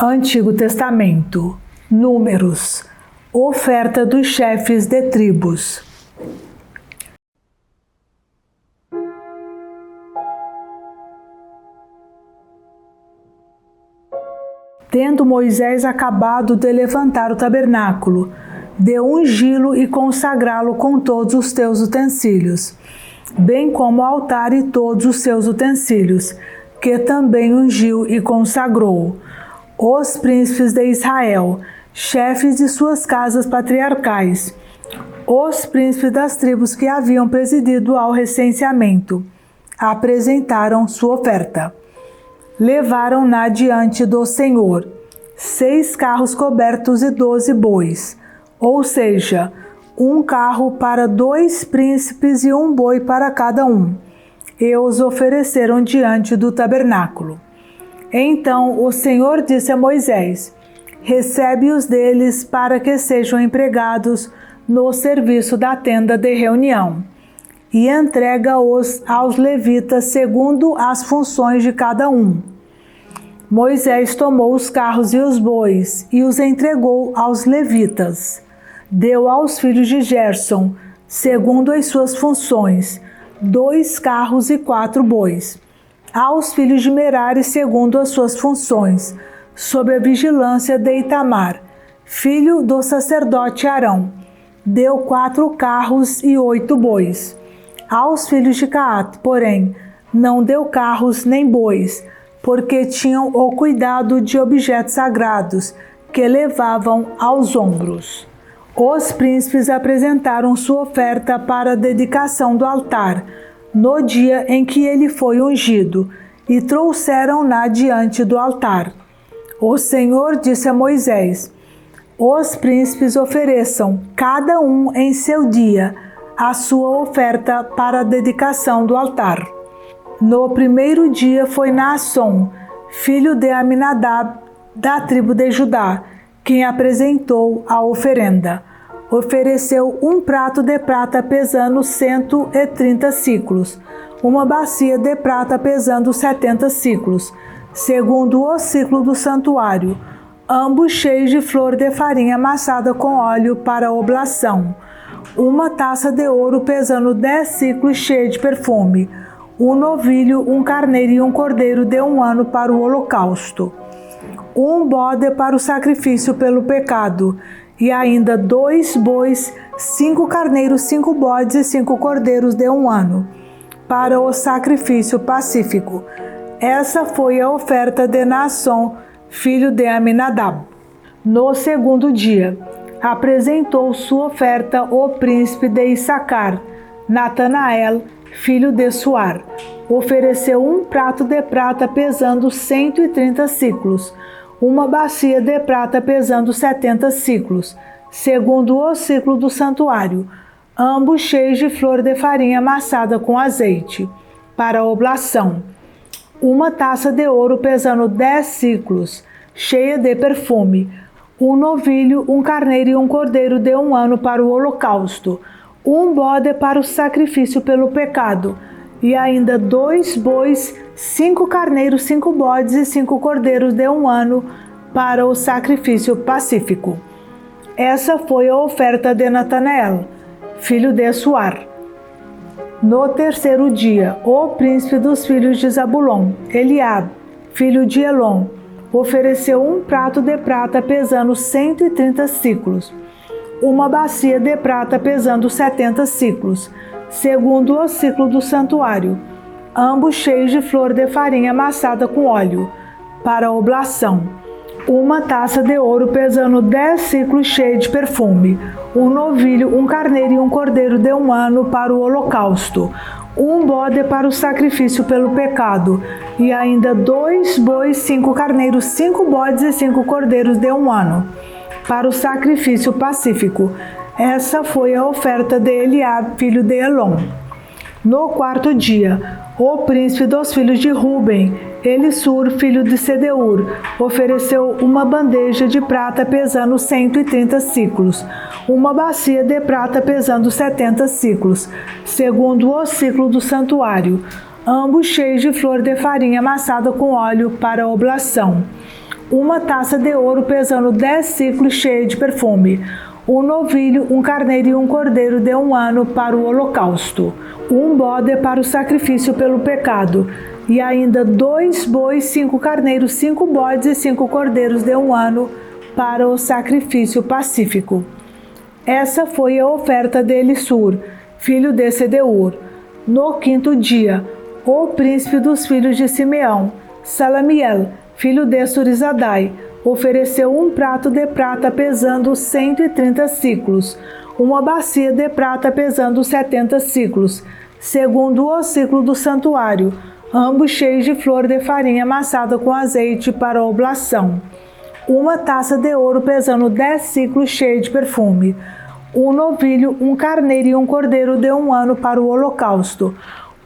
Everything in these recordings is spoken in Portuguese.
Antigo Testamento, Números, oferta dos chefes de tribos. Tendo Moisés acabado de levantar o tabernáculo, de ungí-lo e consagrá-lo com todos os teus utensílios, bem como o altar e todos os seus utensílios, que também ungiu e consagrou. Os príncipes de Israel, chefes de suas casas patriarcais, os príncipes das tribos que haviam presidido ao recenseamento, apresentaram sua oferta. Levaram-na diante do Senhor, 6 carros cobertos e 12 bois, ou seja, 1 carro para 2 príncipes e 1 boi para cada um, e os ofereceram diante do tabernáculo. Então o Senhor disse a Moisés: recebe-os deles para que sejam empregados no serviço da tenda de reunião, e entrega-os aos levitas segundo as funções de cada um. Moisés tomou os carros e os bois e os entregou aos levitas. Deu aos filhos de Gerson, segundo as suas funções, 2 carros e 4 bois. Aos filhos de Merari, segundo as suas funções, sob a vigilância de Itamar, filho do sacerdote Arão, deu 4 carros e 8 bois. Aos filhos de Caate, porém, não deu carros nem bois, porque tinham o cuidado de objetos sagrados que levavam aos ombros. Os príncipes apresentaram sua oferta para a dedicação do altar, no dia em que ele foi ungido, e trouxeram-na diante do altar. O Senhor disse a Moisés: os príncipes ofereçam, cada um em seu dia, a sua oferta para a dedicação do altar. No primeiro dia foi Naasson, filho de Aminadab, da tribo de Judá, quem apresentou a oferenda. Ofereceu 1 prato de prata pesando 130 siclos, uma bacia de prata pesando 70 siclos, segundo o ciclo do santuário, ambos cheios de flor de farinha amassada com óleo para oblação, uma taça de ouro pesando 10 siclos cheia de perfume, 1 novilho, 1 carneiro e 1 cordeiro de 1 ano para o holocausto, 1 bode para o sacrifício pelo pecado, e ainda 2 bois, 5 carneiros, 5 bodes e 5 cordeiros de 1 ano, para o sacrifício pacífico. Essa foi a oferta de Naasson, filho de Aminadab. No segundo dia, apresentou sua oferta o príncipe de Issacar, Natanael, filho de Suar. Ofereceu 1 prato de prata pesando 130 siclos, uma bacia de prata pesando 70 siclos, segundo o ciclo do santuário, ambos cheios de flor de farinha amassada com azeite, para oblação, uma taça de ouro pesando 10 siclos, cheia de perfume, 1 novilho, 1 carneiro e 1 cordeiro de 1 ano para o holocausto, 1 bode para o sacrifício pelo pecado, e ainda 2 bois, 5 carneiros, 5 bodes e 5 cordeiros de 1 ano para o sacrifício pacífico. Essa foi a oferta de Natanael, filho de Suar. No terceiro dia, o príncipe dos filhos de Zabulon, Eliabe, filho de Elon, ofereceu 1 prato de prata pesando 130 siclos, uma bacia de prata pesando 70 siclos, segundo o ciclo do santuário, ambos cheios de flor de farinha amassada com óleo, para oblação, uma taça de ouro pesando 10 siclos cheia de perfume, 1 novilho, 1 carneiro e 1 cordeiro de 1 ano para o holocausto, 1 bode para o sacrifício pelo pecado, e ainda 2 bois, 5 carneiros, 5 bodes e 5 cordeiros de 1 ano, para o sacrifício pacífico. Essa foi a oferta de Eliabe, filho de Elon. No quarto dia, o príncipe dos filhos de Ruben, Elisur, filho de Sedeur, ofereceu uma bandeja de prata pesando 130 siclos, uma bacia de prata pesando 70 siclos, segundo o ciclo do santuário, ambos cheios de flor de farinha amassada com óleo para oblação, uma taça de ouro pesando 10 siclos cheia de perfume, um novilho, um carneiro e um cordeiro de 1 ano para o holocausto, um bode para o sacrifício pelo pecado, e ainda 2 bois, 5 carneiros, 5 bodes e 5 cordeiros de 1 ano para o sacrifício pacífico. Essa foi a oferta de Elissur, filho de Sedeur. No 5º dia, o príncipe dos filhos de Simeão, Salamiel, filho de Surizadai, ofereceu um prato de prata pesando 130 siclos, uma bacia de prata pesando 70 siclos, segundo o ciclo do santuário, ambos cheios de flor de farinha amassada com azeite para oblação, uma taça de ouro pesando 10 siclos cheia de perfume, um novilho, um carneiro e um cordeiro de 1 ano para o holocausto,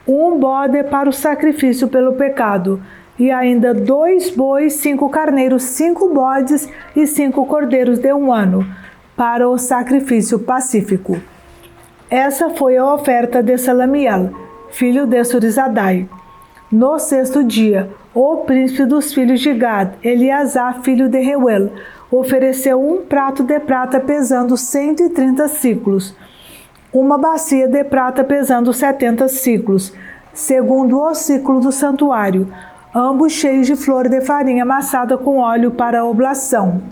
um bode para o sacrifício pelo pecado, e ainda 2 bois, 5 carneiros, 5 bodes e 5 cordeiros de 1 ano, para o sacrifício pacífico. Essa foi a oferta de Salamiel, filho de Surizadai. No 6º dia, o príncipe dos filhos de Gad, Eliasaf, filho de Reuel, ofereceu um prato de prata pesando 130 siclos, uma bacia de prata pesando 70 siclos, segundo o ciclo do santuário, ambos cheios de flor de farinha amassada com óleo para a oblação,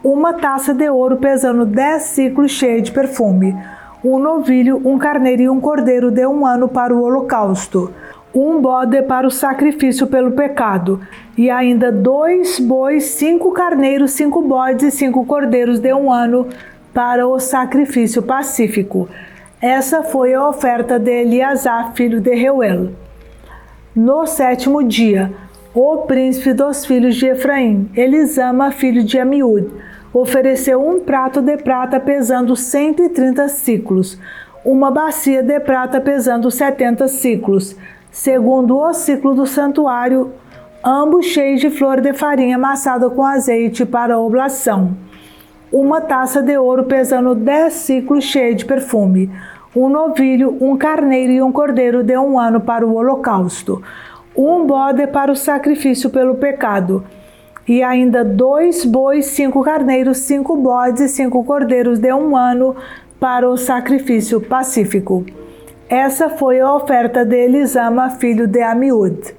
uma taça de ouro pesando 10 siclos cheia de perfume, um novilho, um carneiro e um cordeiro de 1 ano para o holocausto, um bode para o sacrifício pelo pecado, e ainda 2 bois, 5 carneiros, 5 bodes e 5 cordeiros de 1 ano para o sacrifício pacífico. Essa foi a oferta de Eliasaf, filho de Reuel. No 7º dia, o príncipe dos filhos de Efraim, Elisama, filho de Amiúde, ofereceu um prato de prata pesando 130 siclos, uma bacia de prata pesando 70 siclos, segundo o ciclo do santuário, ambos cheios de flor de farinha amassada com azeite para a oblação, uma taça de ouro pesando 10 siclos cheia de perfume, um novilho, um carneiro e um cordeiro de 1 ano para o holocausto, um bode para o sacrifício pelo pecado, e ainda 2 bois, 5 carneiros, 5 bodes e 5 cordeiros de 1 ano para o sacrifício pacífico. Essa foi a oferta de Elisama, filho de Amiúde.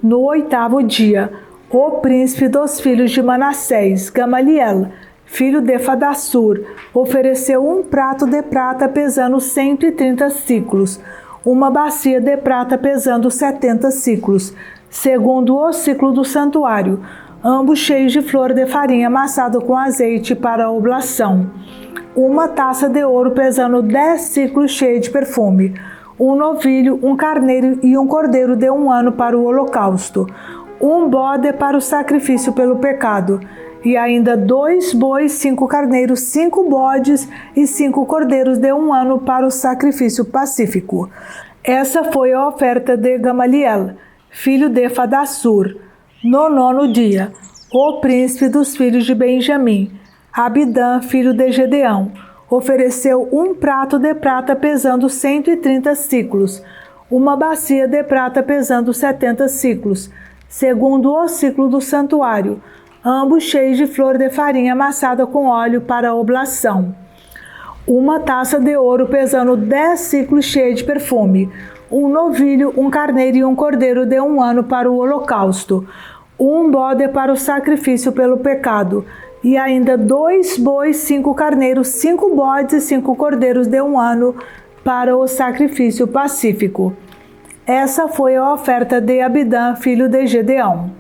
No 8º dia, o príncipe dos filhos de Manassés, Gamaliel, filho de Fadassur, ofereceu um prato de prata pesando 130 siclos, uma bacia de prata pesando 70 siclos, segundo o ciclo do santuário, ambos cheios de flor de farinha amassada com azeite para a oblação, uma taça de ouro pesando 10 siclos cheia de perfume, um novilho, um carneiro e um cordeiro de 1 ano para o holocausto, um bode para o sacrifício pelo pecado, e ainda 2 bois, 5 carneiros, 5 bodes e 5 cordeiros de 1 ano para o sacrifício pacífico. Essa foi a oferta de Gamaliel, filho de Fadassur. No 9º dia, o príncipe dos filhos de Benjamim, Abidã, filho de Gedeão, ofereceu um prato de prata pesando 130 siclos, uma bacia de prata pesando 70 siclos, segundo o ciclo do santuário, ambos cheios de flor de farinha amassada com óleo para a oblação, uma taça de ouro pesando 10 siclos cheia de perfume, um novilho, um carneiro e um cordeiro de 1 ano para o holocausto, um bode para o sacrifício pelo pecado, e ainda 2 bois, 5 carneiros, 5 bodes e 5 cordeiros de 1 ano para o sacrifício pacífico. Essa foi a oferta de Abidã, filho de Gedeão.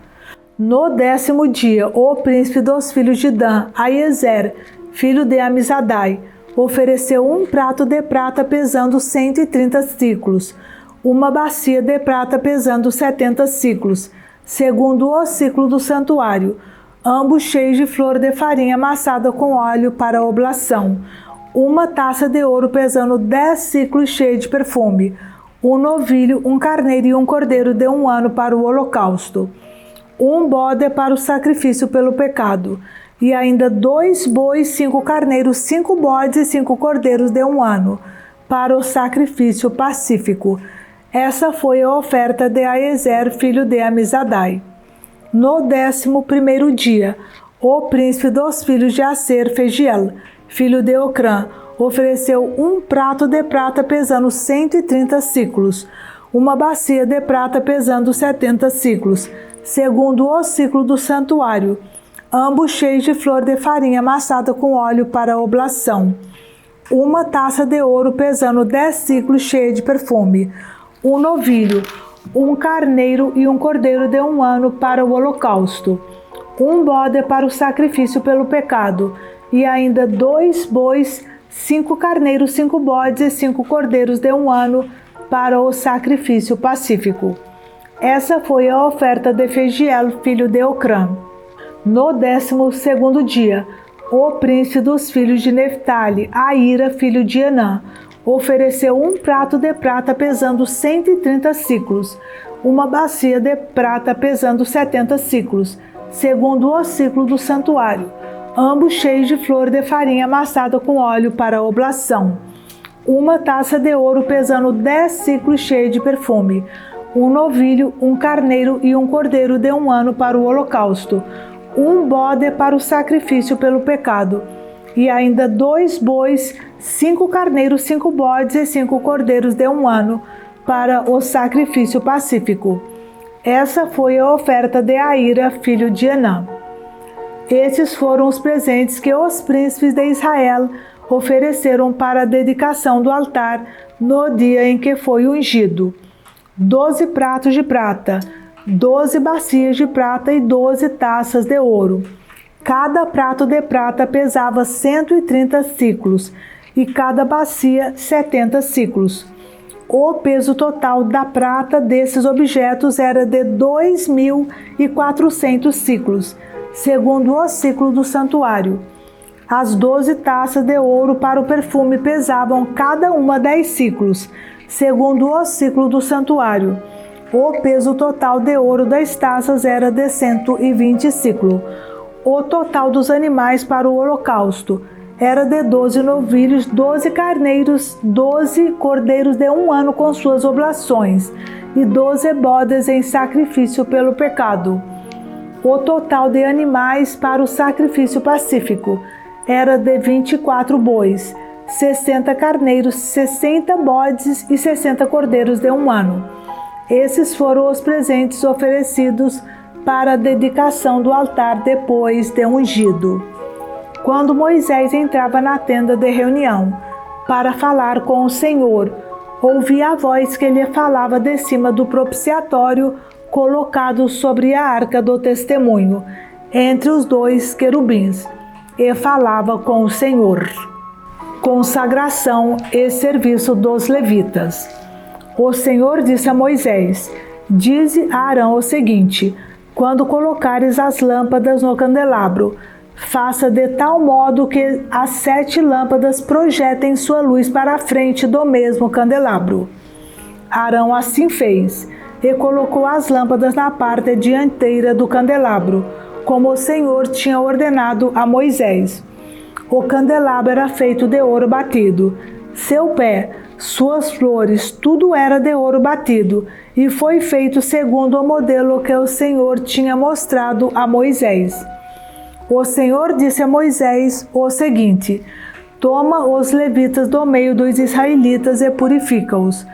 No 10º dia, o príncipe dos filhos de Dan, Aiezer, filho de Amizadai, ofereceu um prato de prata pesando 130 siclos, uma bacia de prata pesando 70 siclos, segundo o ciclo do santuário, ambos cheios de flor de farinha amassada com óleo para a oblação, uma taça de ouro pesando 10 siclos cheia de perfume, um novilho, um carneiro e um cordeiro de 1 ano para o holocausto, um bode para o sacrifício pelo pecado, e ainda 2 bois, 5 carneiros, 5 bodes e 5 cordeiros de 1 ano para o sacrifício pacífico. Essa foi a oferta de Aiezer, filho de Amizadai. No 11º dia, o príncipe dos filhos de Aser, Fegiel, filho de Ocrã, ofereceu um prato de prata pesando 130 siclos, uma bacia de prata pesando 70 siclos, segundo o ciclo do santuário, ambos cheios de flor de farinha amassada com óleo para oblação, uma taça de ouro pesando 10 siclos cheia de perfume, um novilho, um carneiro e um cordeiro de 1 ano para o holocausto, um bode para o sacrifício pelo pecado, e ainda 2 bois, 5 carneiros, 5 bodes e 5 cordeiros de 1 ano para o sacrifício pacífico. Essa foi a oferta de Fegiel, filho de Ocrã. No 12º dia, o príncipe dos filhos de Neftali, Aíra, filho de Enã, ofereceu um prato de prata pesando 130 siclos, uma bacia de prata pesando 70 siclos, segundo o ciclo do santuário, ambos cheios de flor de farinha amassada com óleo para oblação, uma taça de ouro pesando 10 siclos cheia de perfume, um novilho, um carneiro e um cordeiro de 1 ano para o holocausto, um bode para o sacrifício pelo pecado, e ainda 2 bois, 5 carneiros, 5 bodes e 5 cordeiros de 1 ano para o sacrifício pacífico. Essa foi a oferta de Aíra, filho de Enã. Esses foram os presentes que os príncipes de Israel ofereceram para a dedicação do altar no dia em que foi ungido: 12 pratos de prata, 12 bacias de prata e 12 taças de ouro. Cada prato de prata pesava 130 siclos e cada bacia 70 siclos. O peso total da prata desses objetos era de 2.400 siclos, segundo o ciclo do santuário. As 12 taças de ouro para o perfume pesavam cada uma 10 siclos, segundo o ciclo do santuário. O peso total de ouro das taças era de 120 siclos. O total dos animais para o holocausto era de 12 novilhos, 12 carneiros, 12 cordeiros de 1 ano com suas oblações, e 12 bodes em sacrifício pelo pecado. O total de animais para o sacrifício pacífico era de 24 bois, 60 carneiros, 60 bodes e 60 cordeiros de 1 ano. Esses foram os presentes oferecidos para a dedicação do altar depois de ungido. Quando Moisés entrava na tenda de reunião para falar com o Senhor, ouvia a voz que lhe falava de cima do propiciatório colocado sobre a arca do testemunho, entre os 2 querubins, e falava com o Senhor. Consagração e serviço dos levitas. O Senhor disse a Moisés: dize a Arão o seguinte: quando colocares as lâmpadas no candelabro, faça de tal modo que as 7 lâmpadas projetem sua luz para a frente do mesmo candelabro. Arão assim fez, e colocou as lâmpadas na parte dianteira do candelabro, como o Senhor tinha ordenado a Moisés. O candelabro era feito de ouro batido. Seu pé, suas flores, tudo era de ouro batido, e foi feito segundo o modelo que o Senhor tinha mostrado a Moisés. O Senhor disse a Moisés o seguinte: toma os levitas do meio dos israelitas e purifica-os.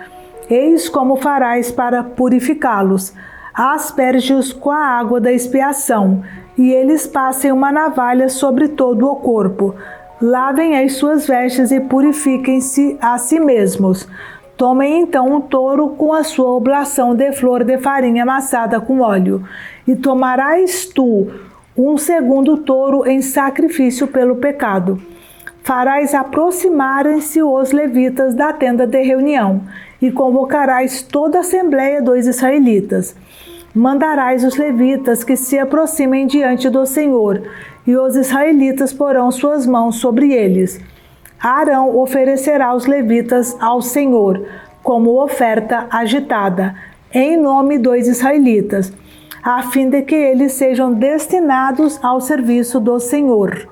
Eis como farás para purificá-los: asperge-os com a água da expiação, e eles passem uma navalha sobre todo o corpo. Lavem as suas vestes e purifiquem-se a si mesmos. Tomem então um touro com a sua oblação de flor de farinha amassada com óleo, e tomarás tu um segundo touro em sacrifício pelo pecado. Farás aproximarem-se os levitas da tenda de reunião, e convocarás toda a assembleia dos israelitas. Mandarás os levitas que se aproximem diante do Senhor, e os israelitas porão suas mãos sobre eles. Arão oferecerá os levitas ao Senhor, como oferta agitada, em nome dos israelitas, a fim de que eles sejam destinados ao serviço do Senhor.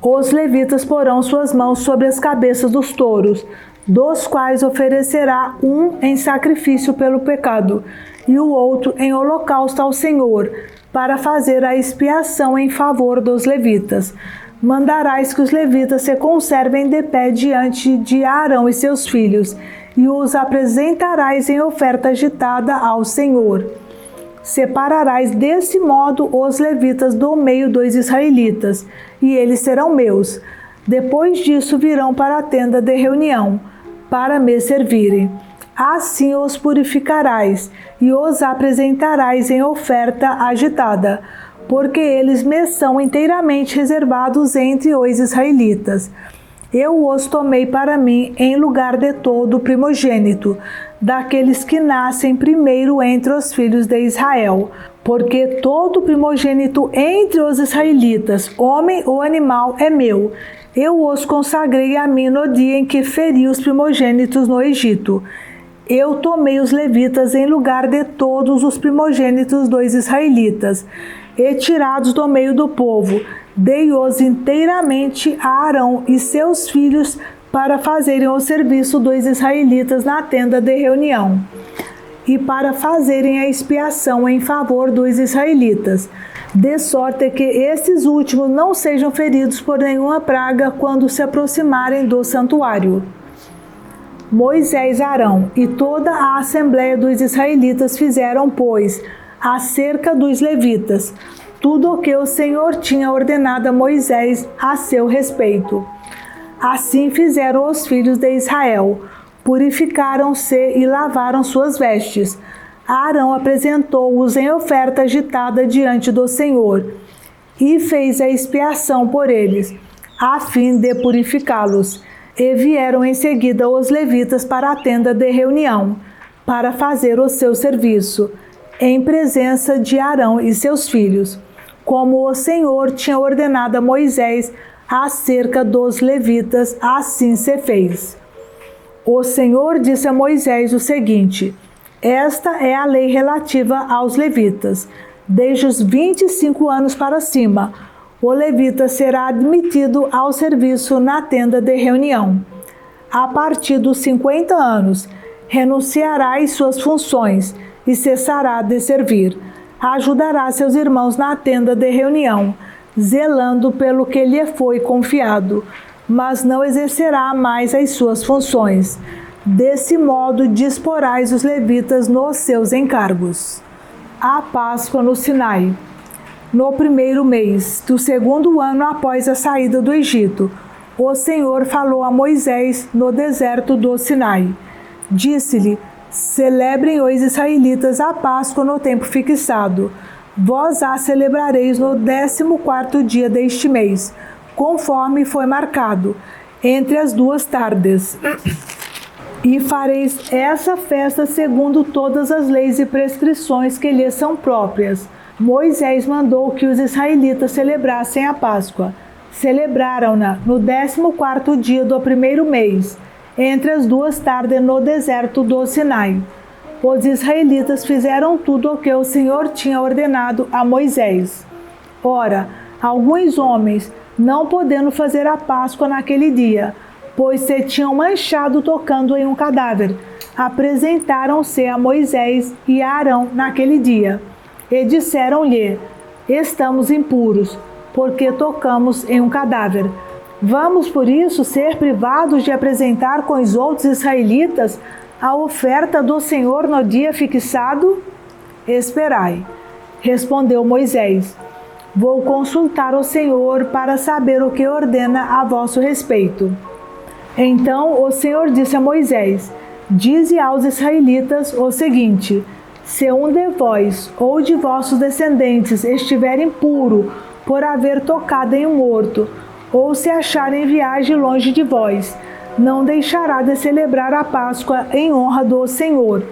Os levitas porão suas mãos sobre as cabeças dos touros, dos quais oferecerá um em sacrifício pelo pecado, e o outro em holocausto ao Senhor, para fazer a expiação em favor dos levitas. Mandarás que os levitas se conservem de pé diante de Arão e seus filhos, e os apresentarás em oferta agitada ao Senhor. Separarás desse modo os levitas do meio dos israelitas, e eles serão meus. Depois disso virão para a tenda de reunião, para me servirem. Assim os purificarás, e os apresentarás em oferta agitada, porque eles me são inteiramente reservados entre os israelitas. Eu os tomei para mim em lugar de todo primogênito, daqueles que nascem primeiro entre os filhos de Israel, porque todo primogênito entre os israelitas, homem ou animal, é meu. Eu os consagrei a mim no dia em que feri os primogênitos no Egito. Eu tomei os levitas em lugar de todos os primogênitos dos israelitas, e tirados do meio do povo, dei-os inteiramente a Arão e seus filhos para fazerem o serviço dos israelitas na tenda de reunião, e para fazerem a expiação em favor dos israelitas, de sorte que esses últimos não sejam feridos por nenhuma praga quando se aproximarem do santuário. Moisés, Arão e toda a assembleia dos israelitas fizeram, pois, acerca dos levitas, tudo o que o Senhor tinha ordenado a Moisés a seu respeito. Assim fizeram os filhos de Israel, purificaram-se e lavaram suas vestes. Arão apresentou-os em oferta agitada diante do Senhor, e fez a expiação por eles, a fim de purificá-los. E vieram em seguida os levitas para a tenda de reunião, para fazer o seu serviço, em presença de Arão e seus filhos, como o Senhor tinha ordenado a Moisés acerca dos levitas, assim se fez. O Senhor disse a Moisés o seguinte: esta é a lei relativa aos levitas. Desde os 25 anos para cima, o levita será admitido ao serviço na tenda de reunião. A partir dos 50 anos, renunciará às suas funções e cessará de servir. Ajudará seus irmãos na tenda de reunião, zelando pelo que lhe foi confiado, mas não exercerá mais as suas funções. Desse modo disporás os levitas nos seus encargos. A Páscoa no Sinai. No primeiro mês do segundo ano após a saída do Egito, o Senhor falou a Moisés no deserto do Sinai. Disse-lhe: celebrem os israelitas a Páscoa no tempo fixado. Vós a celebrareis no 14º dia deste mês, conforme foi marcado, entre as 2 tardes. E fareis essa festa segundo todas as leis e prescrições que lhes são próprias. Moisés mandou que os israelitas celebrassem a Páscoa. Celebraram-na no 14º dia do primeiro mês, entre as 2 tardes no deserto do Sinai. Os israelitas fizeram tudo o que o Senhor tinha ordenado a Moisés. Ora, alguns homens, não podendo fazer a Páscoa naquele dia, pois se tinham manchado tocando em um cadáver, apresentaram-se a Moisés e a Arão naquele dia, e disseram-lhe: estamos impuros, porque tocamos em um cadáver. Vamos, por isso, ser privados de apresentar com os outros israelitas a oferta do Senhor no dia fixado? Esperai, respondeu Moisés. Vou consultar o Senhor para saber o que ordena a vosso respeito. Então o Senhor disse a Moisés: dize aos israelitas o seguinte: se um de vós ou de vossos descendentes estiver impuro por haver tocado em um morto, ou se achar em viagem longe de vós, não deixará de celebrar a Páscoa em honra do Senhor.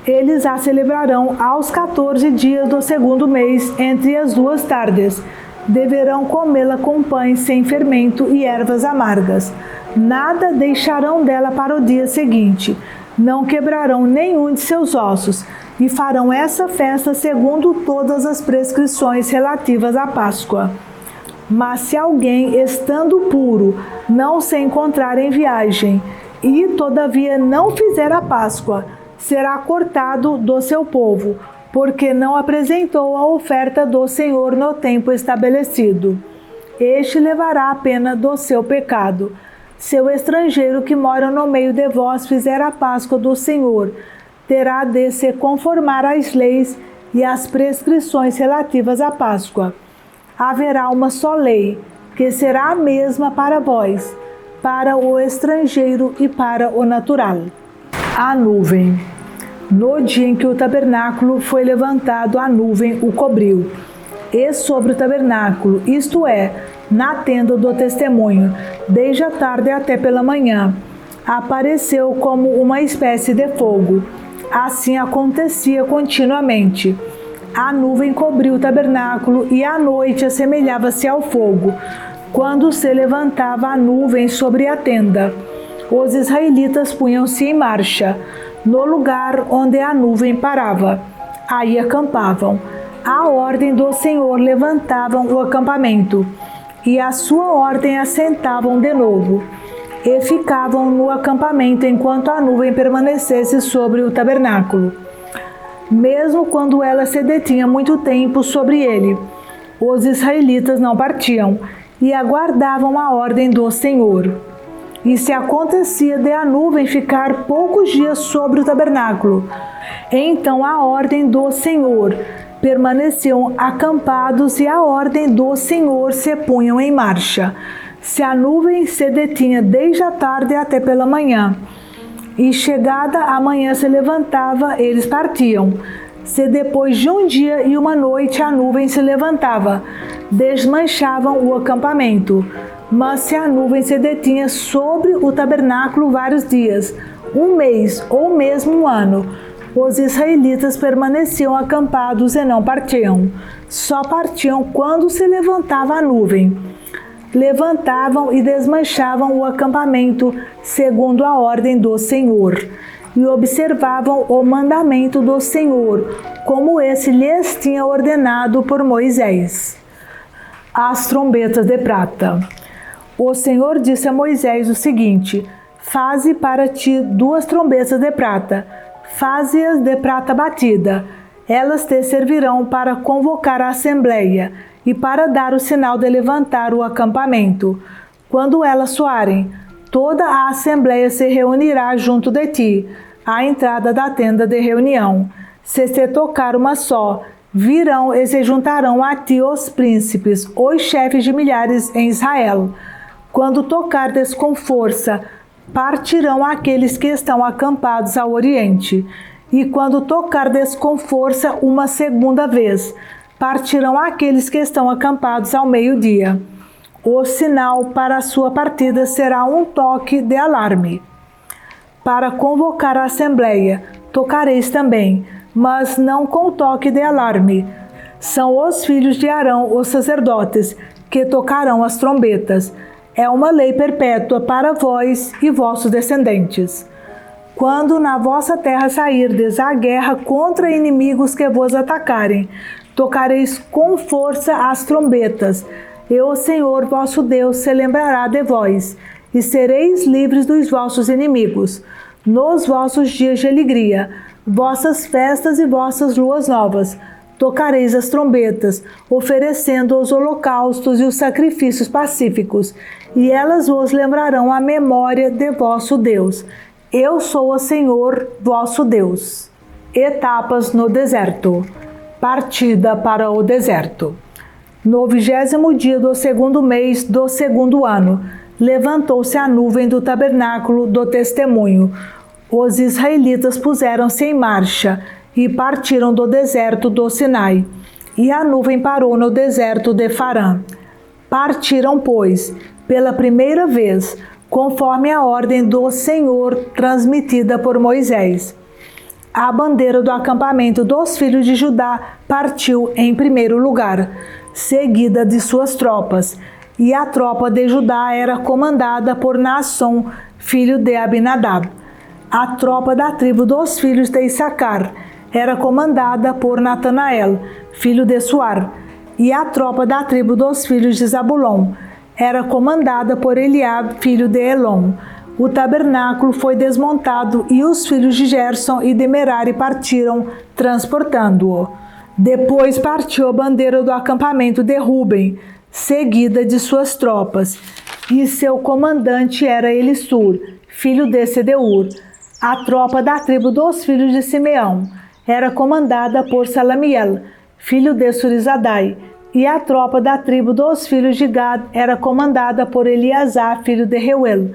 Eles a celebrarão aos 14 dias do segundo mês, entre as 2 tardes. Deverão comê-la com pães sem fermento e ervas amargas. Nada deixarão dela para o dia seguinte. Não quebrarão nenhum de seus ossos. E farão essa festa segundo todas as prescrições relativas à Páscoa. Mas se alguém, estando puro, não se encontrar em viagem, e todavia não fizer a Páscoa, será cortado do seu povo, porque não apresentou a oferta do Senhor no tempo estabelecido. Este levará a pena do seu pecado. Se o estrangeiro que mora no meio de vós fizer a Páscoa do Senhor, terá de se conformar às leis e às prescrições relativas à Páscoa. Haverá uma só lei, que será a mesma para vós, para o estrangeiro e para o natural. A nuvem. No dia em que o tabernáculo foi levantado, a nuvem o cobriu. E sobre o tabernáculo, isto é, na tenda do testemunho, desde a tarde até pela manhã, apareceu como uma espécie de fogo. Assim acontecia continuamente. A nuvem cobriu o tabernáculo e à noite assemelhava-se ao fogo, quando se levantava a nuvem sobre a tenda. Os israelitas punham-se em marcha, no lugar onde a nuvem parava. Aí acampavam. À ordem do Senhor levantavam o acampamento, e à sua ordem assentavam de novo, e ficavam no acampamento enquanto a nuvem permanecesse sobre o tabernáculo. Mesmo quando ela se detinha muito tempo sobre ele, os israelitas não partiam, e aguardavam a ordem do Senhor. E se acontecia de a nuvem ficar poucos dias sobre o tabernáculo, então a ordem do Senhor permaneciam acampados e a ordem do Senhor se punham em marcha. Se a nuvem se detinha desde a tarde até pela manhã, e chegada a manhã se levantava, eles partiam. Se depois de um dia e uma noite a nuvem se levantava, desmanchavam o acampamento. Mas se a nuvem se detinha sobre o tabernáculo vários dias, um mês ou mesmo um ano, os israelitas permaneciam acampados e não partiam. Só partiam quando se levantava a nuvem. Levantavam e desmanchavam o acampamento segundo a ordem do Senhor, e observavam o mandamento do Senhor, como esse lhes tinha ordenado por Moisés. As trombetas de prata. O Senhor disse a Moisés o seguinte: faze para ti 2 trombetas de prata, faze-as de prata batida. Elas te servirão para convocar a assembleia e para dar o sinal de levantar o acampamento. Quando elas soarem, toda a assembleia se reunirá junto de ti, à entrada da tenda de reunião. Se tocar uma só, virão e se juntarão a ti os príncipes, os chefes de milhares em Israel. Quando tocardes com força, partirão aqueles que estão acampados ao oriente. E quando tocardes com força uma segunda vez, partirão aqueles que estão acampados ao meio-dia. O sinal para a sua partida será um toque de alarme. Para convocar a assembleia, tocareis também, mas não com toque de alarme. São os filhos de Arão, os sacerdotes, que tocarão as trombetas. É uma lei perpétua para vós e vossos descendentes. Quando na vossa terra sairdes à guerra contra inimigos que vos atacarem, tocareis com força as trombetas, e o Senhor vosso Deus se lembrará de vós, e sereis livres dos vossos inimigos, nos vossos dias de alegria, vossas festas e vossas luas novas. Tocareis as trombetas, oferecendo os holocaustos e os sacrifícios pacíficos, e elas vos lembrarão a memória de vosso Deus. Eu sou o Senhor, vosso Deus. Etapas no deserto. Partida para o deserto. No 20º dia do 2º mês do 2º ano, levantou-se a nuvem do tabernáculo do testemunho. Os israelitas puseram-se em marcha e partiram do deserto do Sinai. E a nuvem parou no deserto de Farã. Partiram, pois, pela primeira vez, conforme a ordem do Senhor transmitida por Moisés. A bandeira do acampamento dos filhos de Judá partiu em primeiro lugar, seguida de suas tropas, e a tropa de Judá era comandada por Naasson, filho de Abinadab. A tropa da tribo dos filhos de Issacar era comandada por Natanael, filho de Suar, e a tropa da tribo dos filhos de Zabulon era comandada por Eliabe, filho de Elon. O tabernáculo foi desmontado e os filhos de Gerson e de Merari partiram, transportando-o. Depois partiu a bandeira do acampamento de Ruben, seguida de suas tropas, e seu comandante era Elissur, filho de Sedeur. A tropa da tribo dos filhos de Simeão era comandada por Salamiel, filho de Surizadai, e a tropa da tribo dos filhos de Gad era comandada por Eliasá, filho de Reuel.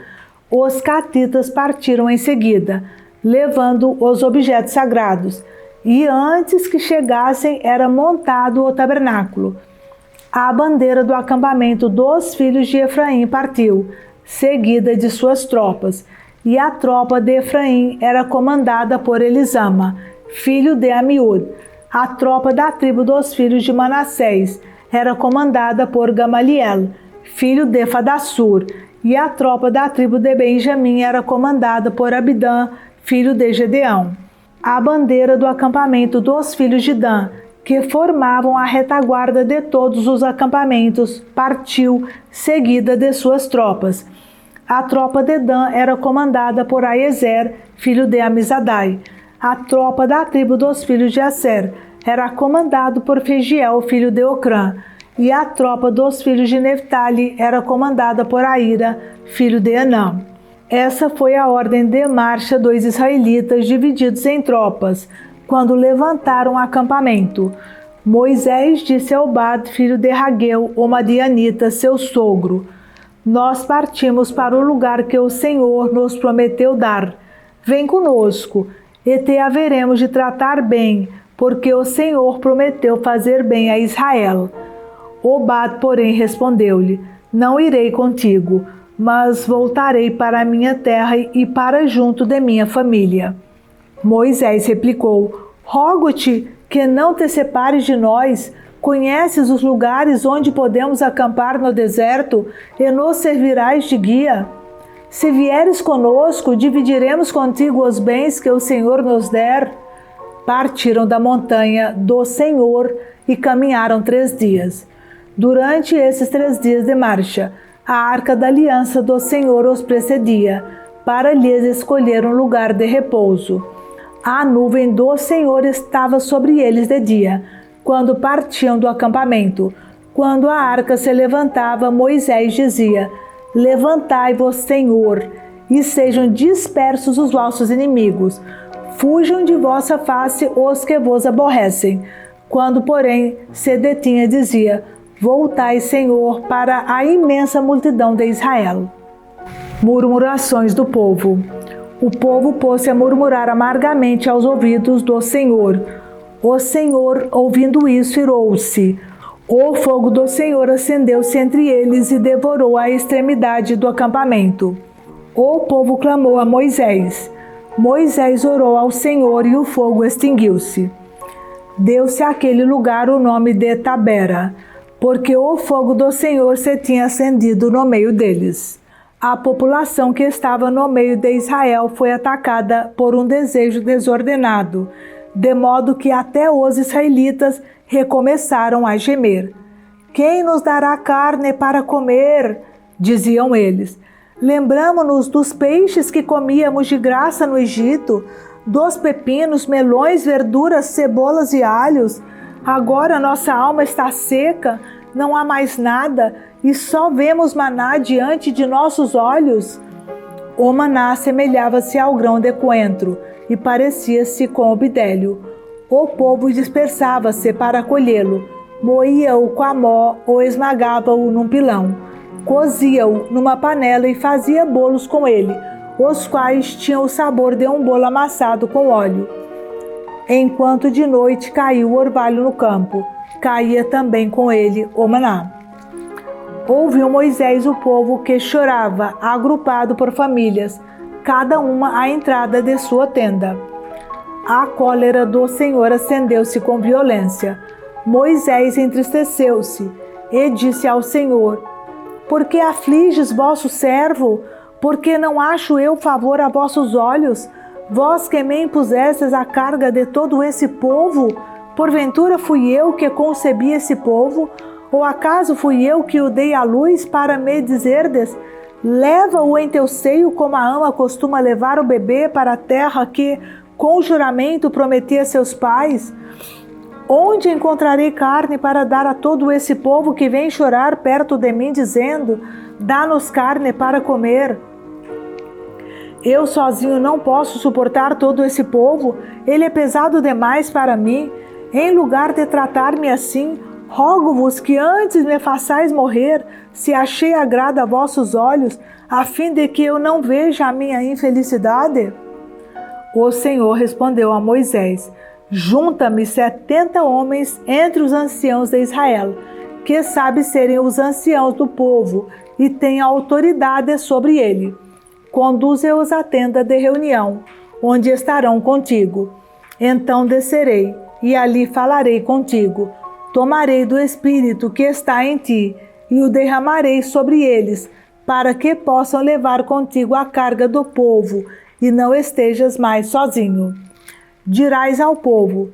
Os catitas partiram em seguida, levando os objetos sagrados, e antes que chegassem era montado o tabernáculo. A bandeira do acampamento dos filhos de Efraim partiu, seguida de suas tropas, e a tropa de Efraim era comandada por Elisama, filho de Amiúd. A tropa da tribo dos filhos de Manassés era comandada por Gamaliel, filho de Fadassur, e a tropa da tribo de Benjamim era comandada por Abidã, filho de Gedeão. A bandeira do acampamento dos filhos de Dan, que formavam a retaguarda de todos os acampamentos, partiu, seguida de suas tropas. A tropa de Dan era comandada por Aiezer, filho de Amizadai. A tropa da tribo dos filhos de Aser era comandada por Fegiel, filho de Ocrã. E a tropa dos filhos de Neftali era comandada por Aíra, filho de Anã. Essa foi a ordem de marcha dos israelitas divididos em tropas, quando levantaram o acampamento. Moisés disse ao Bad, filho de Raguel, o Madianita, seu sogro: Nós partimos para o lugar que o Senhor nos prometeu dar. Vem conosco, e te haveremos de tratar bem, porque o Senhor prometeu fazer bem a Israel. Obad, porém, respondeu-lhe: Não irei contigo, mas voltarei para a minha terra e para junto de minha família. Moisés replicou: Rogo-te que não te separes de nós. Conheces os lugares onde podemos acampar no deserto e nos servirás de guia? Se vieres conosco, dividiremos contigo os bens que o Senhor nos der. Partiram da montanha do Senhor e caminharam 3 dias. Durante esses 3 dias de marcha, a arca da aliança do Senhor os precedia, para lhes escolher um lugar de repouso. A nuvem do Senhor estava sobre eles de dia, quando partiam do acampamento. Quando a arca se levantava, Moisés dizia: Levantai-vos, Senhor, e sejam dispersos os vossos inimigos. Fujam de vossa face os que vos aborrecem. Quando, porém, se detinha, dizia: Voltai, Senhor, para a imensa multidão de Israel. Murmurações do povo. O povo pôs-se a murmurar amargamente aos ouvidos do Senhor. O Senhor, ouvindo isso, irou-se. O fogo do Senhor acendeu-se entre eles e devorou a extremidade do acampamento. O povo clamou a Moisés. Moisés orou ao Senhor e o fogo extinguiu-se. Deu-se àquele lugar o nome de Tabera, porque o fogo do Senhor se tinha acendido no meio deles. A população que estava no meio de Israel foi atacada por um desejo desordenado, de modo que até os israelitas recomeçaram a gemer. Quem nos dará carne para comer? Diziam eles. Lembramo-nos dos peixes que comíamos de graça no Egito, dos pepinos, melões, verduras, cebolas e alhos. Agora nossa alma está seca, não há mais nada, e só vemos maná diante de nossos olhos. O maná assemelhava-se ao grão de coentro e parecia-se com o bidélio. O povo dispersava-se para colhê-lo, moía-o com a mó ou esmagava-o num pilão, cozia-o numa panela e fazia bolos com ele, os quais tinham o sabor de um bolo amassado com óleo. Enquanto de noite caía o orvalho no campo, caía também com ele o maná. Ouviu Moisés o povo que chorava, agrupado por famílias, cada uma à entrada de sua tenda. A cólera do Senhor acendeu-se com violência. Moisés entristeceu-se e disse ao Senhor: Por que afliges vosso servo? Por que não acho eu favor a vossos olhos? Vós que me impusestes a carga de todo esse povo, porventura fui eu que concebi esse povo? Ou acaso fui eu que o dei à luz para me dizerdes: Leva-o em teu seio como a ama costuma levar o bebê para a terra que, com juramento, prometi a seus pais? Onde encontrarei carne para dar a todo esse povo que vem chorar perto de mim, dizendo: dá-nos carne para comer? Eu sozinho não posso suportar todo esse povo, ele é pesado demais para mim. Em lugar de tratar-me assim, rogo-vos que antes me façais morrer, se achei agrado a vossos olhos, a fim de que eu não veja a minha infelicidade. O Senhor respondeu a Moisés: junta-me 70 homens entre os anciãos de Israel, que sabe serem os anciãos do povo e têm autoridade sobre ele. Conduze-os à tenda de reunião, onde estarão contigo. Então descerei, e ali falarei contigo. Tomarei do Espírito que está em ti, e o derramarei sobre eles, para que possam levar contigo a carga do povo, e não estejas mais sozinho. Dirás ao povo: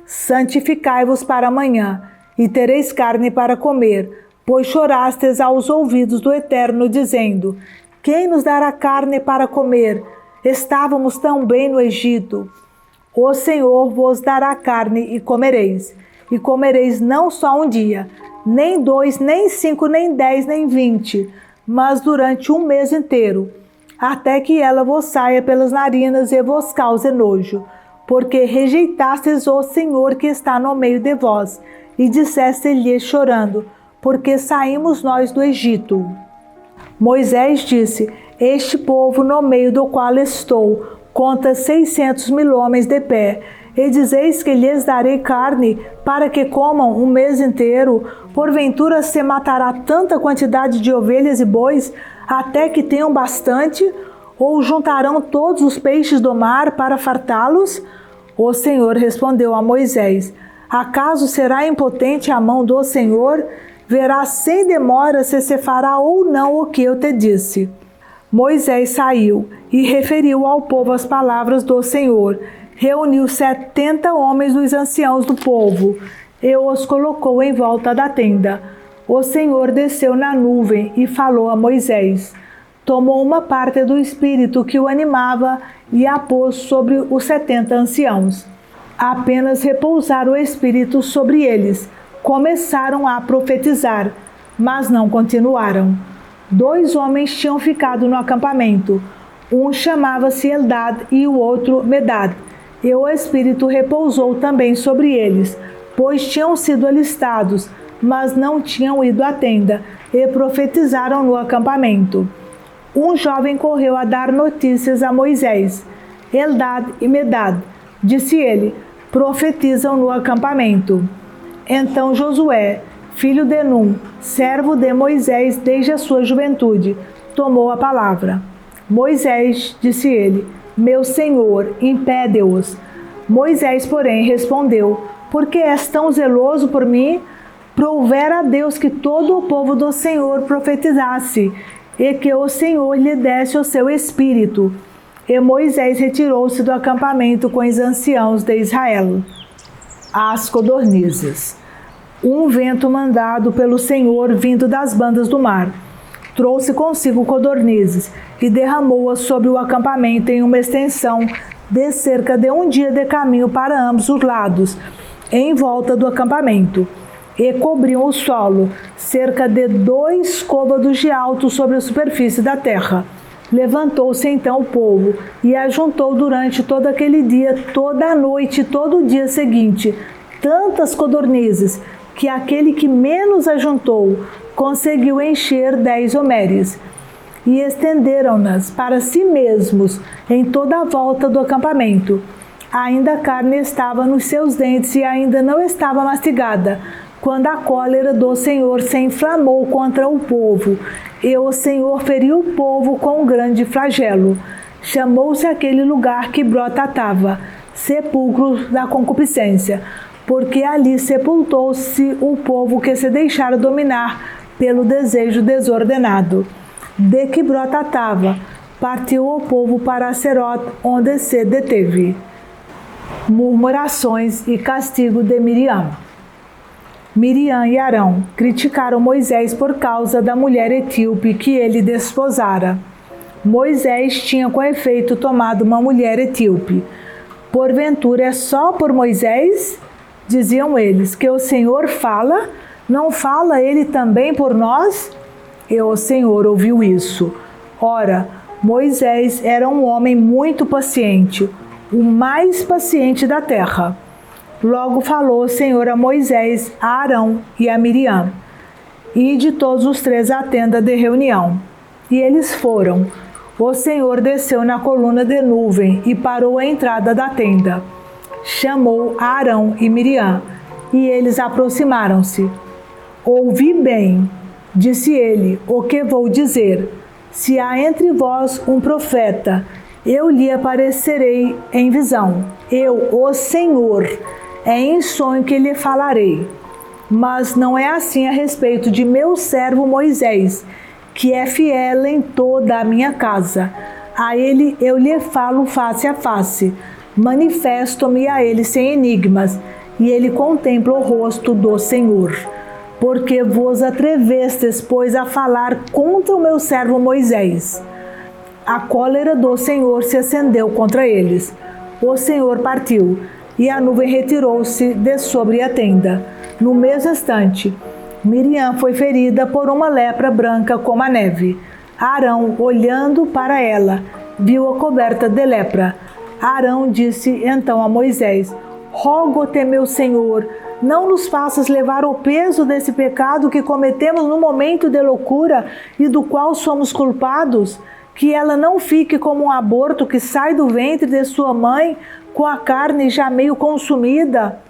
santificai-vos para amanhã, e tereis carne para comer, pois chorastes aos ouvidos do Eterno, dizendo: quem nos dará carne para comer? Estávamos tão bem no Egito. O Senhor vos dará carne e comereis não só um dia, nem 2, nem 5, nem 10, nem 20, mas durante um mês inteiro, até que ela vos saia pelas narinas e vos cause nojo, porque rejeitastes o Senhor que está no meio de vós, e disseste-lhe chorando: porque saímos nós do Egito. Moisés disse: este povo no meio do qual estou conta 600.000 homens de pé, e dizeis que lhes darei carne para que comam um mês inteiro? Porventura se matará tanta quantidade de ovelhas e bois, até que tenham bastante? Ou juntarão todos os peixes do mar para fartá-los? O Senhor respondeu a Moisés: acaso será impotente a mão do Senhor? Verás sem demora se fará ou não o que eu te disse. Moisés saiu e referiu ao povo as palavras do Senhor. Reuniu 70 homens dos anciãos do povo e os colocou em volta da tenda. O Senhor desceu na nuvem e falou a Moisés. Tomou uma parte do espírito que o animava e a pôs sobre os 70 anciãos. Apenas repousar o espírito sobre eles, começaram a profetizar, mas não continuaram. 2 homens tinham ficado no acampamento. Um chamava-se Eldad e o outro Medad. E o Espírito repousou também sobre eles, pois tinham sido alistados, mas não tinham ido à tenda, e profetizaram no acampamento. Um jovem correu a dar notícias a Moisés. Eldad e Medad, disse ele, profetizam no acampamento. Então Josué, filho de Num, servo de Moisés desde a sua juventude, tomou a palavra. Moisés, disse ele, meu senhor, impede-os. Moisés, porém, respondeu, por que és tão zeloso por mim? Provera a Deus que todo o povo do Senhor profetizasse, e que o Senhor lhe desse o seu espírito. E Moisés retirou-se do acampamento com os anciãos de Israel. As codornizes. Um vento mandado pelo Senhor vindo das bandas do mar trouxe consigo codornizes e derramou-as sobre o acampamento em uma extensão de cerca de um dia de caminho para ambos os lados, em volta do acampamento, e cobriam o solo, cerca de 2 côvados de alto sobre a superfície da terra. Levantou-se então o povo e ajuntou durante todo aquele dia, toda a noite e todo o dia seguinte, tantas codornizes, que aquele que menos ajuntou conseguiu encher 10 homeres. E estenderam-nas para si mesmos em toda a volta do acampamento. Ainda a carne estava nos seus dentes e ainda não estava mastigada, quando a cólera do Senhor se inflamou contra o povo, e o Senhor feriu o povo com um grande flagelo. Chamou-se aquele lugar Quibrotatava, sepulcro da concupiscência, porque ali sepultou-se o povo que se deixara dominar pelo desejo desordenado. De Quibrotatava, partiu o povo para Acerot, onde se deteve. Murmurações e castigo de Miriam. Miriam e Arão criticaram Moisés por causa da mulher etíope que ele desposara. Moisés tinha com efeito tomado uma mulher etíope. Porventura é só por Moisés? Diziam eles, que o Senhor fala, não fala ele também por nós? E o Senhor ouviu isso. Ora, Moisés era um homem muito paciente, o mais paciente da terra. Logo falou o Senhor a Moisés, a Arão e a Miriam, e de todos os três à tenda de reunião. E eles foram. O Senhor desceu na coluna de nuvem e parou à entrada da tenda. Chamou Arão e Miriam, e eles aproximaram-se. Ouvi bem, disse ele, o que vou dizer. Se há entre vós um profeta, eu lhe aparecerei em visão. Eu, o Senhor, é em sonho que lhe falarei. Mas não é assim a respeito de meu servo Moisés, que é fiel em toda a minha casa. A ele eu lhe falo face a face, manifesto-me a ele sem enigmas, e ele contempla o rosto do Senhor. Porque vos atrevestes, pois, a falar contra o meu servo Moisés. A cólera do Senhor se acendeu contra eles. O Senhor partiu, e a nuvem retirou-se de sobre a tenda. No mesmo instante, Miriam foi ferida por uma lepra branca como a neve. Arão, olhando para ela, viu-a coberta de lepra. Arão disse então a Moisés: Rogo-te, meu Senhor, não nos faças levar o peso desse pecado que cometemos no momento de loucura e do qual somos culpados, que ela não fique como um aborto que sai do ventre de sua mãe com a carne já meio consumida.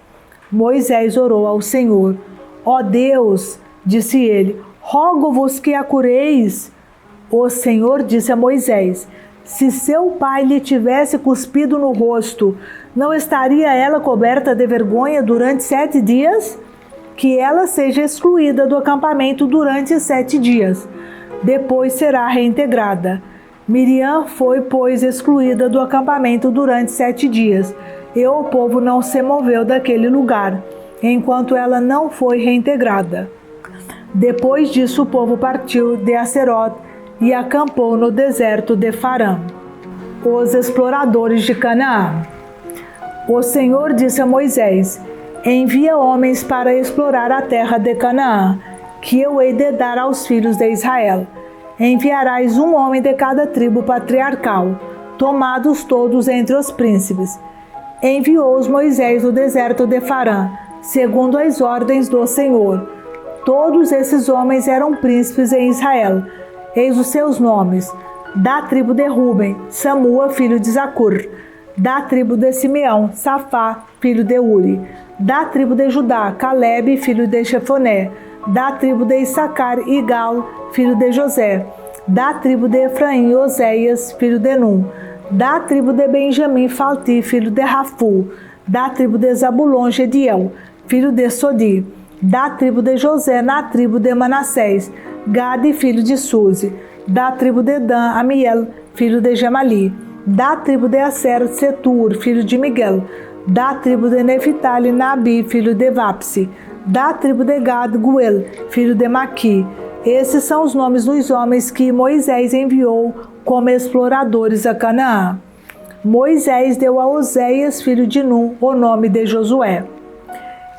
Moisés orou ao Senhor. Ó Deus, disse ele, rogo-vos que a cureis. O Senhor disse a Moisés: se seu pai lhe tivesse cuspido no rosto, não estaria ela coberta de vergonha durante 7 dias? Que ela seja excluída do acampamento durante 7 dias. Depois será reintegrada. Miriam foi, pois, excluída do acampamento durante 7 dias, e o povo não se moveu daquele lugar, enquanto ela não foi reintegrada. Depois disso, o povo partiu de Haserot e acampou no deserto de Farã. Os exploradores de Canaã. O Senhor disse a Moisés: envia homens para explorar a terra de Canaã, que eu hei de dar aos filhos de Israel. Enviarás um homem de cada tribo patriarcal, tomados todos entre os príncipes. Enviou-os Moisés no deserto de Farã, segundo as ordens do Senhor. Todos esses homens eram príncipes em Israel. Eis os seus nomes: da tribo de Ruben, Samua, filho de Zacur; da tribo de Simeão, Safá, filho de Uri; da tribo de Judá, Calebe, filho de Jefoné; da tribo de Issacar, Igal, filho de José; da tribo de Efraim, Oséias, filho de Num; da tribo de Benjamim, Falti, filho de Rafu; da tribo de Zabulon, Gediel, filho de Sodi; da tribo de José, na tribo de Manassés, Gade, filho de Suzi; da tribo de Dan, Amiel, filho de Gemali; da tribo de Aser, Setur, filho de Miguel; da tribo de Neftali, Nabi, filho de Vapsi; da tribo de Gad, Guel, filho de Maqui. Esses são os nomes dos homens que Moisés enviou como exploradores a Canaã. Moisés deu a Oséias, filho de Num, o nome de Josué,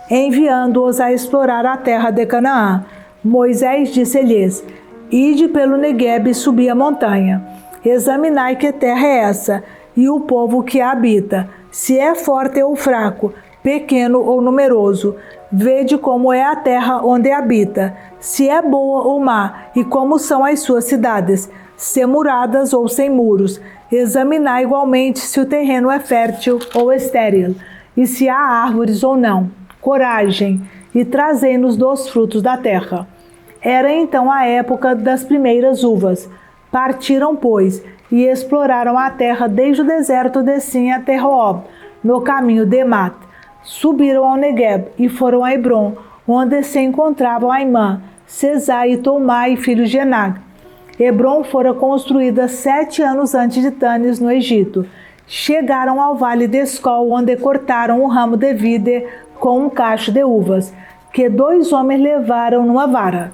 enviando-os a explorar a terra de Canaã. Moisés disse-lhes: ide pelo Neguebe e subi a montanha. Examinai que terra é essa, e o povo que a habita, se é forte ou fraco, pequeno ou numeroso. Vede como é a terra onde habita, se é boa ou má, e como são as suas cidades, se muradas ou sem muros. Examinar igualmente se o terreno é fértil ou estéril, e se há árvores ou não. Coragem, e trazei-nos dos frutos da terra. Era então a época das primeiras uvas. Partiram, pois, e exploraram a terra desde o deserto de Sim até Roob, no caminho de Mat. Subiram ao Negueb e foram a Hebron, onde se encontravam Aimã, Sesai e Tomai, filhos de Enag. Hebron fora construída 7 anos antes de Tânis, no Egito. Chegaram ao vale de Escol, onde cortaram um ramo de vide com um cacho de uvas. que 2 homens levaram numa vara.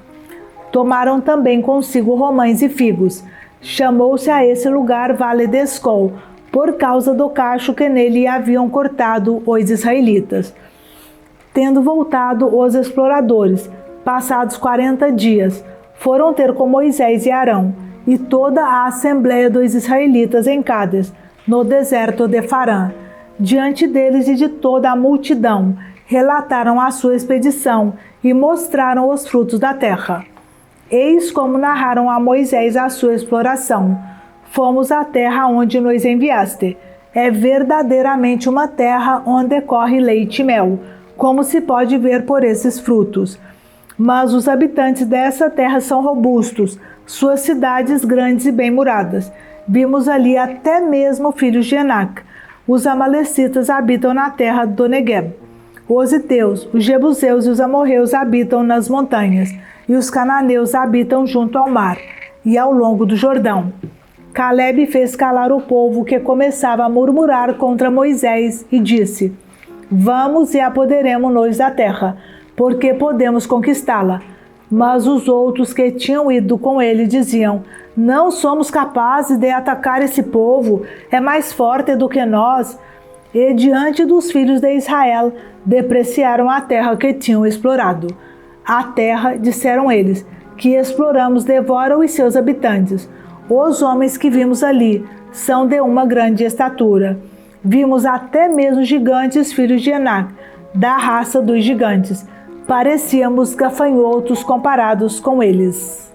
Tomaram também consigo romães e figos. Chamou-se a esse lugar Vale de Escol, por causa do cacho que nele haviam cortado os israelitas. Tendo voltado os exploradores, passados 40 dias, foram ter com Moisés e Arão e toda a assembleia dos israelitas em Cádiz, no deserto de Farã. Diante deles e de toda a multidão, relataram a sua expedição e mostraram os frutos da terra. Eis como narraram a Moisés a sua exploração. Fomos à terra onde nos enviaste. É verdadeiramente uma terra onde corre leite e mel, como se pode ver por esses frutos. Mas os habitantes dessa terra são robustos, suas cidades grandes e bem muradas. Vimos ali até mesmo filhos de Enac. Os amalecitas habitam na terra do Negueb. Os heteus, os jebuseus e os amorreus habitam nas montanhas, e os cananeus habitam junto ao mar e ao longo do Jordão. Calebe fez calar o povo que começava a murmurar contra Moisés e disse: Vamos e apoderemo-nos da terra, porque podemos conquistá-la. Mas os outros que tinham ido com ele diziam: Não somos capazes de atacar esse povo, é mais forte do que nós. E diante dos filhos de Israel, depreciaram a terra que tinham explorado. A terra, disseram eles, que exploramos devora os seus habitantes. Os homens que vimos ali são de uma grande estatura. Vimos até mesmo gigantes filhos de Enac, da raça dos gigantes. Parecíamos gafanhotos comparados com eles.